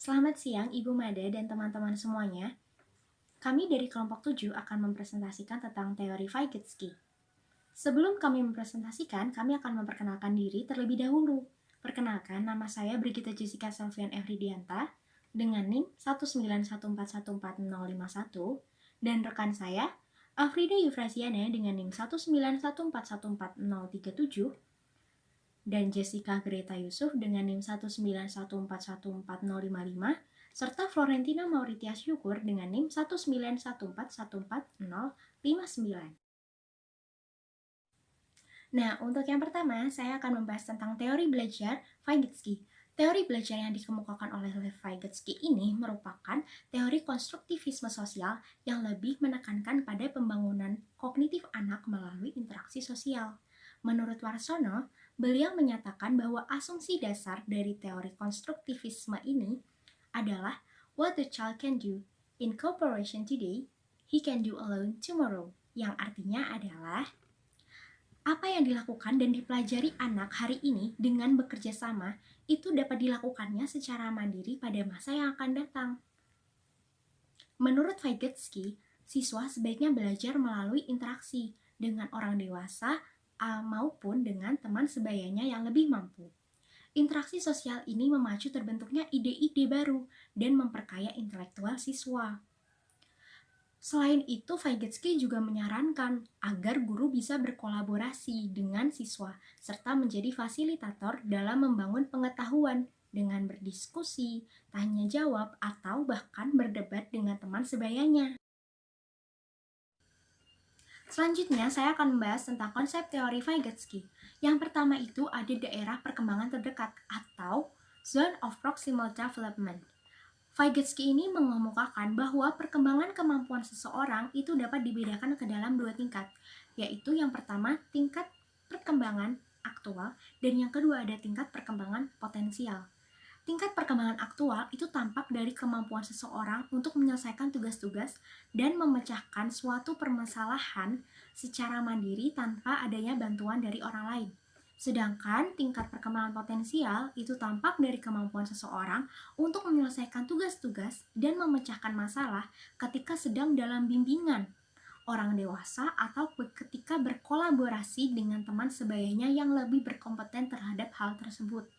Selamat siang Ibu Mada dan teman-teman semuanya. Kami dari kelompok 7 akan mempresentasikan tentang teori Vygotsky. Sebelum kami mempresentasikan, kami akan memperkenalkan diri terlebih dahulu. Perkenalkan, nama saya Brigita Jessica Selvian Efridianta dengan NIM 191414051 dan rekan saya Afrida Yufrasiana dengan NIM 191414037 dan Jessica Greta Yusuf dengan NIM 191414055 serta Florentina Mauritia Syukur dengan NIM 191414059. Nah, untuk yang pertama, saya akan membahas tentang teori belajar Vygotsky. Teori belajar yang dikemukakan oleh Lev Vygotsky ini merupakan teori konstruktivisme sosial yang lebih menekankan pada pembangunan kognitif anak melalui interaksi sosial. Menurut Warsono, beliau menyatakan bahwa asumsi dasar dari teori konstruktivisme ini adalah what the child can do in cooperation today, he can do alone tomorrow, yang artinya adalah apa yang dilakukan dan dipelajari anak hari ini dengan bekerja sama itu dapat dilakukannya secara mandiri pada masa yang akan datang. Menurut Vygotsky, siswa sebaiknya belajar melalui interaksi dengan orang dewasa maupun dengan teman sebayanya yang lebih mampu. Interaksi sosial ini memacu terbentuknya ide-ide baru dan memperkaya intelektual siswa. Selain itu, Vygotsky juga menyarankan agar guru bisa berkolaborasi dengan siswa serta menjadi fasilitator dalam membangun pengetahuan dengan berdiskusi, tanya jawab, atau bahkan berdebat dengan teman sebayanya. Selanjutnya, saya akan membahas tentang konsep teori Vygotsky. Yang pertama itu ada daerah perkembangan terdekat atau Zone of Proximal Development. Vygotsky ini mengemukakan bahwa perkembangan kemampuan seseorang itu dapat dibedakan ke dalam dua tingkat, yaitu yang pertama tingkat perkembangan aktual dan yang kedua ada tingkat perkembangan potensial. Tingkat perkembangan aktual itu tampak dari kemampuan seseorang untuk menyelesaikan tugas-tugas dan memecahkan suatu permasalahan secara mandiri tanpa adanya bantuan dari orang lain. Sedangkan tingkat perkembangan potensial itu tampak dari kemampuan seseorang untuk menyelesaikan tugas-tugas dan memecahkan masalah ketika sedang dalam bimbingan orang dewasa atau ketika berkolaborasi dengan teman sebayanya yang lebih berkompeten terhadap hal tersebut.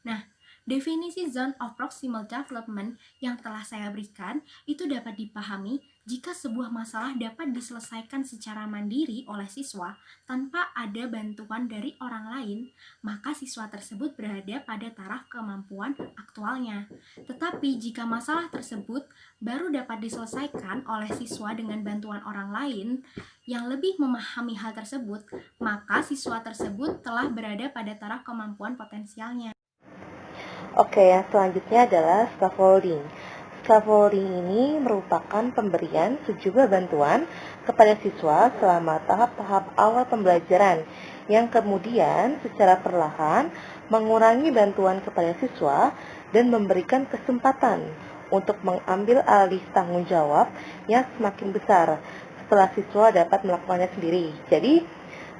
Nah, definisi Zone of Proximal Development yang telah saya berikan itu dapat dipahami jika sebuah masalah dapat diselesaikan secara mandiri oleh siswa tanpa ada bantuan dari orang lain, maka siswa tersebut berada pada taraf kemampuan aktualnya. Tetapi jika masalah tersebut baru dapat diselesaikan oleh siswa dengan bantuan orang lain yang lebih memahami hal tersebut, maka siswa tersebut telah berada pada taraf kemampuan potensialnya. Oke, yang selanjutnya adalah scaffolding. Scaffolding ini merupakan pemberian sejumlah bantuan kepada siswa selama tahap-tahap awal pembelajaran yang kemudian secara perlahan mengurangi bantuan kepada siswa dan memberikan kesempatan untuk mengambil alih tanggung jawab yang semakin besar setelah siswa dapat melakukannya sendiri. Jadi,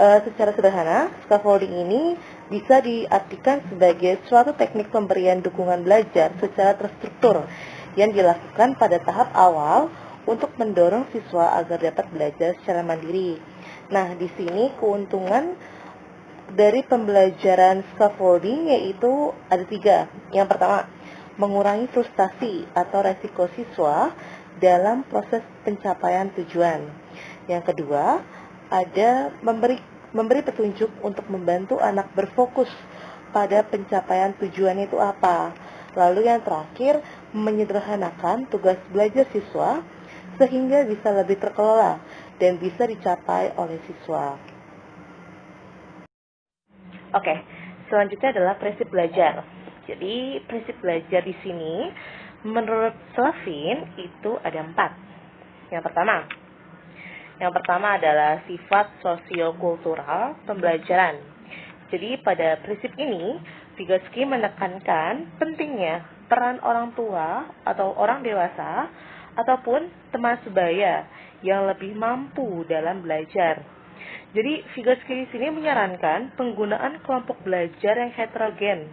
secara sederhana, scaffolding ini bisa diartikan sebagai suatu teknik pemberian dukungan belajar secara terstruktur yang dilakukan pada tahap awal untuk mendorong siswa agar dapat belajar secara mandiri. Nah, di sini keuntungan dari pembelajaran scaffolding yaitu ada 3. Yang pertama, mengurangi frustasi atau resiko siswa dalam proses pencapaian tujuan. Yang kedua, ada memberi petunjuk untuk membantu anak berfokus pada pencapaian tujuan itu apa. Lalu yang terakhir, menyederhanakan tugas belajar siswa sehingga bisa lebih terkelola dan bisa dicapai oleh siswa. Oke, selanjutnya adalah prinsip belajar. Jadi, prinsip belajar di sini menurut Slavin itu ada 4. Yang pertama adalah sifat sosiokultural pembelajaran. Jadi pada prinsip ini, Vygotsky menekankan pentingnya peran orang tua atau orang dewasa ataupun teman sebaya yang lebih mampu dalam belajar. Jadi, Vygotsky di sini menyarankan penggunaan kelompok belajar yang heterogen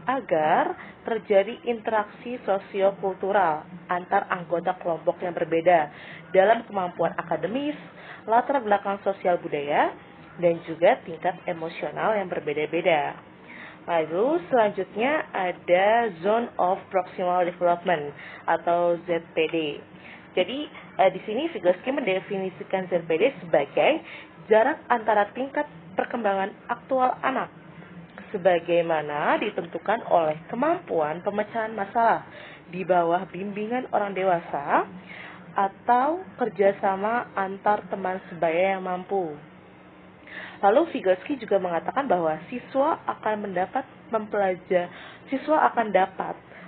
agar terjadi interaksi sosiokultural antar anggota kelompok yang berbeda dalam kemampuan akademis, latar belakang sosial budaya, dan juga tingkat emosional yang berbeda-beda. Lalu selanjutnya ada Zone of Proximal Development atau ZPD. Jadi di sini Vygotsky mendefinisikan ZPD sebagai jarak antara tingkat perkembangan aktual anak sebagaimana ditentukan oleh kemampuan pemecahan masalah di bawah bimbingan orang dewasa atau kerjasama antar teman sebaya yang mampu. Lalu Vygotsky juga mengatakan bahwa siswa akan dapat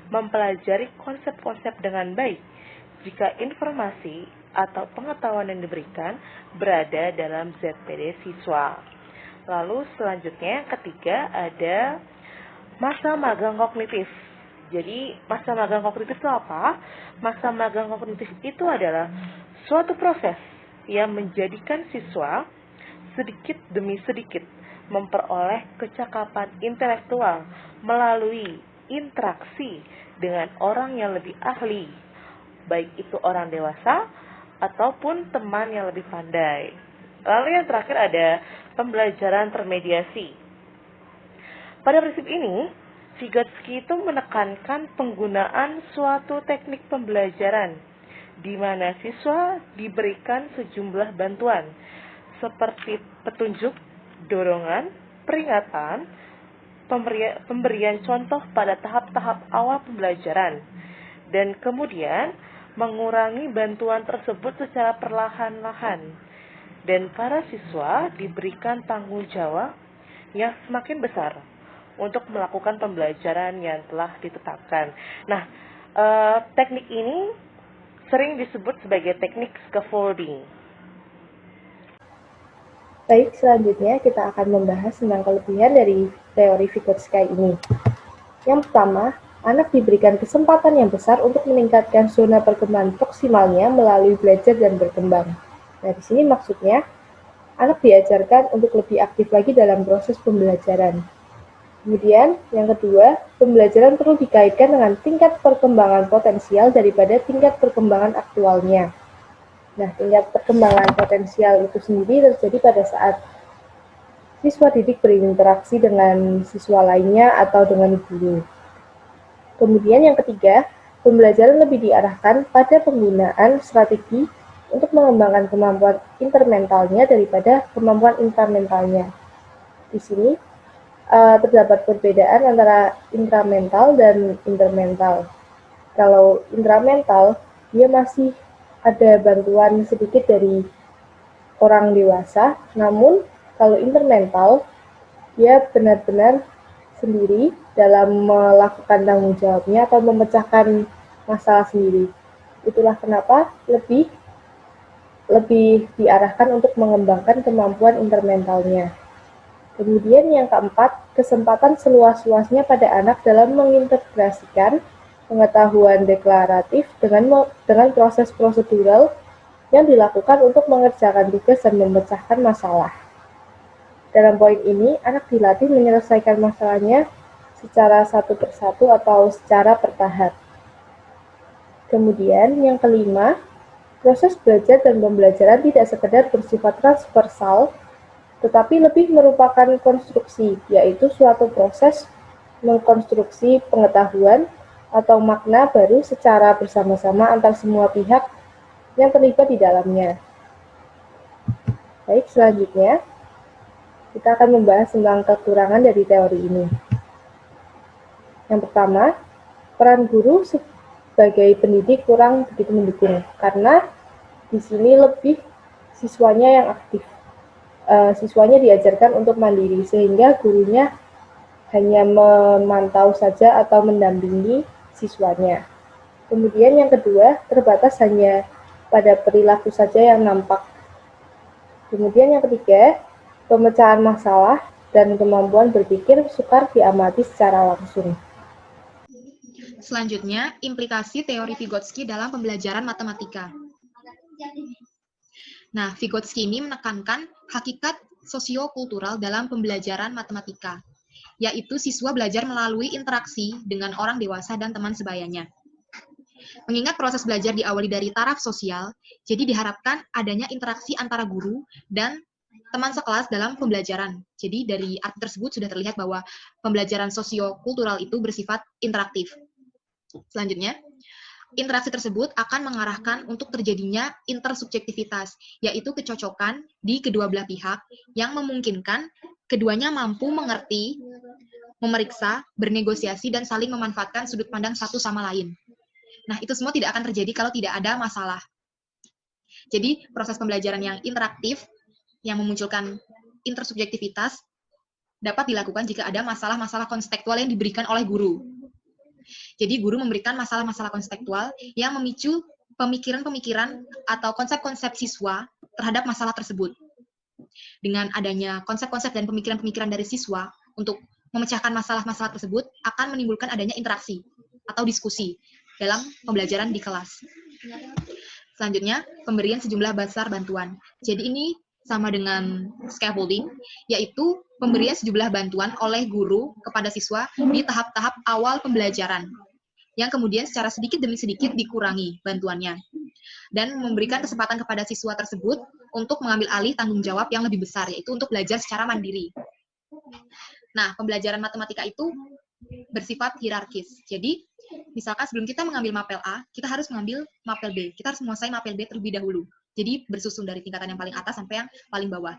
mempelajari konsep-konsep dengan baik jika informasi atau pengetahuan yang diberikan berada dalam ZPD siswa. Lalu selanjutnya yang ketiga ada masa magang kognitif. Jadi masa magang kognitif itu apa? Masa magang kognitif itu adalah suatu proses yang menjadikan siswa sedikit demi sedikit memperoleh kecakapan intelektual melalui interaksi dengan orang yang lebih ahli, baik itu orang dewasa ataupun teman yang lebih pandai. Lalu yang terakhir ada pembelajaran termediasi. Pada prinsip ini, Vygotsky itu menekankan penggunaan suatu teknik pembelajaran di mana siswa diberikan sejumlah bantuan seperti petunjuk, dorongan, peringatan, pemberian contoh pada tahap-tahap awal pembelajaran, dan kemudian mengurangi bantuan tersebut secara perlahan-lahan. Dan para siswa diberikan tanggung jawab yang semakin besar untuk melakukan pembelajaran yang telah ditetapkan. Nah, teknik ini sering disebut sebagai teknik scaffolding. Baik, selanjutnya kita akan membahas tentang kelebihan dari teori Vygotsky ini. Yang pertama, anak diberikan kesempatan yang besar untuk meningkatkan zona perkembangan proksimalnya melalui belajar dan berkembang. Nah, di sini maksudnya, anak diajarkan untuk lebih aktif lagi dalam proses pembelajaran. Kemudian, yang kedua, pembelajaran perlu dikaitkan dengan tingkat perkembangan potensial daripada tingkat perkembangan aktualnya. Nah, tingkat perkembangan potensial itu sendiri terjadi pada saat siswa didik berinteraksi dengan siswa lainnya atau dengan guru. Kemudian yang ketiga, pembelajaran lebih diarahkan pada penggunaan strategi untuk mengembangkan kemampuan intermentalnya daripada kemampuan intramentalnya. Di sini terdapat perbedaan antara intramental dan intermental. Kalau intramental, dia masih ada bantuan sedikit dari orang dewasa, namun kalau intermental, dia benar-benar sendiri dalam melakukan tanggung jawabnya atau memecahkan masalah sendiri. Itulah kenapa lebih diarahkan untuk mengembangkan kemampuan intermentalnya. Kemudian yang keempat, kesempatan seluas-luasnya pada anak dalam mengintegrasikan pengetahuan deklaratif dengan proses prosedural yang dilakukan untuk mengerjakan tugas dan memecahkan masalah. Dalam poin ini, anak dilatih menyelesaikan masalahnya secara satu persatu atau secara bertahap. Kemudian yang kelima, proses belajar dan pembelajaran tidak sekedar bersifat transversal, tetapi lebih merupakan konstruksi, yaitu suatu proses mengkonstruksi pengetahuan atau makna baru secara bersama-sama antar semua pihak yang terlibat di dalamnya. Baik, selanjutnya kita akan membahas tentang kekurangan dari teori ini. Yang pertama, peran guru sebagai pendidik kurang begitu mendukung, karena di sini lebih siswanya yang aktif. Siswanya diajarkan untuk mandiri, sehingga gurunya hanya memantau saja atau mendampingi siswanya. Kemudian yang kedua, terbatas hanya pada perilaku saja yang nampak. Kemudian yang ketiga, pemecahan masalah dan kemampuan berpikir sukar diamati secara langsung. Selanjutnya, implikasi teori Vygotsky dalam pembelajaran matematika. Nah, Vygotsky ini menekankan hakikat sosiokultural dalam pembelajaran matematika, yaitu siswa belajar melalui interaksi dengan orang dewasa dan teman sebayanya. Mengingat proses belajar diawali dari taraf sosial, jadi diharapkan adanya interaksi antara guru dan teman sekelas dalam pembelajaran. Jadi dari arti tersebut sudah terlihat bahwa pembelajaran sosiokultural itu bersifat interaktif. Selanjutnya, interaksi tersebut akan mengarahkan untuk terjadinya intersubjektivitas, yaitu kecocokan di kedua belah pihak yang memungkinkan keduanya mampu mengerti, memeriksa, bernegosiasi, dan saling memanfaatkan sudut pandang satu sama lain. Nah, itu semua tidak akan terjadi kalau tidak ada masalah. Jadi, proses pembelajaran yang interaktif, yang memunculkan intersubjektivitas, dapat dilakukan jika ada masalah-masalah konstekstual yang diberikan oleh guru. Jadi guru memberikan masalah-masalah konstekstual yang memicu pemikiran-pemikiran atau konsep-konsep siswa terhadap masalah tersebut. Dengan adanya konsep-konsep dan pemikiran-pemikiran dari siswa untuk memecahkan masalah-masalah tersebut akan menimbulkan adanya interaksi atau diskusi dalam pembelajaran di kelas. Selanjutnya, pemberian sejumlah besar bantuan. Jadi ini sama dengan scaffolding, yaitu pemberian sejumlah bantuan oleh guru kepada siswa di tahap-tahap awal pembelajaran, yang kemudian secara sedikit demi sedikit dikurangi bantuannya, dan memberikan kesempatan kepada siswa tersebut untuk mengambil alih tanggung jawab yang lebih besar, yaitu untuk belajar secara mandiri. Nah, pembelajaran matematika itu bersifat hierarkis. Jadi, misalkan sebelum kita mengambil mapel A, kita harus mengambil mapel B. Kita harus menguasai mapel B terlebih dahulu. Jadi bersusun dari tingkatan yang paling atas sampai yang paling bawah.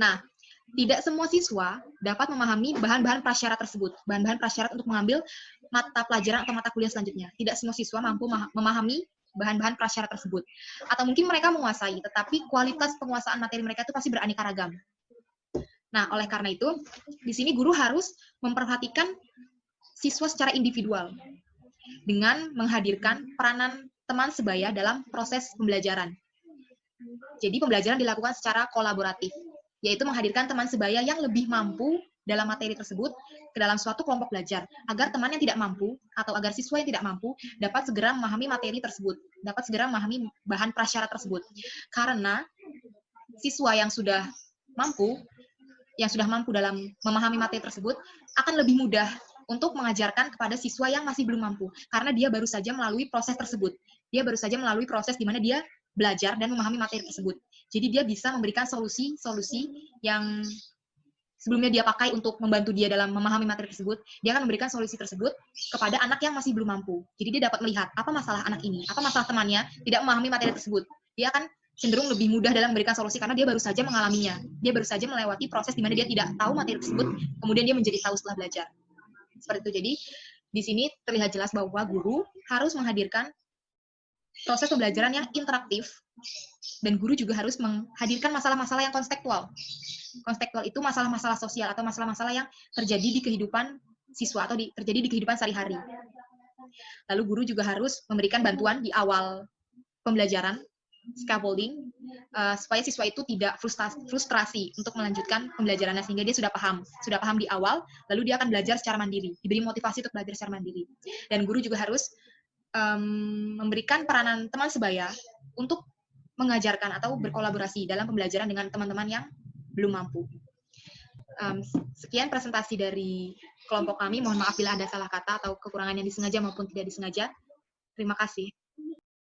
Nah, tidak semua siswa dapat memahami bahan-bahan prasyarat tersebut, bahan-bahan prasyarat untuk mengambil mata pelajaran atau mata kuliah selanjutnya. Tidak semua siswa mampu memahami bahan-bahan prasyarat tersebut. Atau mungkin mereka menguasai, tetapi kualitas penguasaan materi mereka itu pasti beraneka ragam. Nah, oleh karena itu, di sini guru harus memperhatikan siswa secara individual dengan menghadirkan peranan teman sebaya dalam proses pembelajaran. Jadi pembelajaran dilakukan secara kolaboratif, yaitu menghadirkan teman sebaya yang lebih mampu dalam materi tersebut ke dalam suatu kelompok belajar, agar teman yang tidak mampu atau agar siswa yang tidak mampu dapat segera memahami materi tersebut, dapat segera memahami bahan prasyarat tersebut. Karena siswa yang sudah mampu dalam memahami materi tersebut akan lebih mudah untuk mengajarkan kepada siswa yang masih belum mampu, karena dia baru saja melalui proses tersebut. Dia baru saja melalui proses di mana dia belajar dan memahami materi tersebut. Jadi dia bisa memberikan solusi-solusi yang sebelumnya dia pakai untuk membantu dia dalam memahami materi tersebut. Dia akan memberikan solusi tersebut kepada anak yang masih belum mampu. Jadi dia dapat melihat apa masalah anak ini, apa masalah temannya tidak memahami materi tersebut. Dia akan cenderung lebih mudah dalam memberikan solusi karena dia baru saja mengalaminya. Dia baru saja melewati proses di mana dia tidak tahu materi tersebut, kemudian dia menjadi tahu setelah belajar. Seperti itu. Jadi di sini terlihat jelas bahwa guru harus menghadirkan proses pembelajaran yang interaktif, dan guru juga harus menghadirkan masalah-masalah yang konstekstual. Konstekstual itu masalah-masalah sosial atau masalah-masalah yang terjadi di kehidupan siswa atau terjadi di kehidupan sehari-hari. Lalu guru juga harus memberikan bantuan di awal pembelajaran, scaffolding, supaya siswa itu tidak frustrasi untuk melanjutkan pembelajarannya, sehingga dia sudah paham di awal, lalu dia akan belajar secara mandiri, diberi motivasi untuk belajar secara mandiri. Dan guru juga harus memberikan peranan teman sebaya untuk mengajarkan atau berkolaborasi dalam pembelajaran dengan teman-teman yang belum mampu. Sekian presentasi dari kelompok kami. Mohon maaf bila ada salah kata atau kekurangan yang disengaja maupun tidak disengaja. Terima kasih.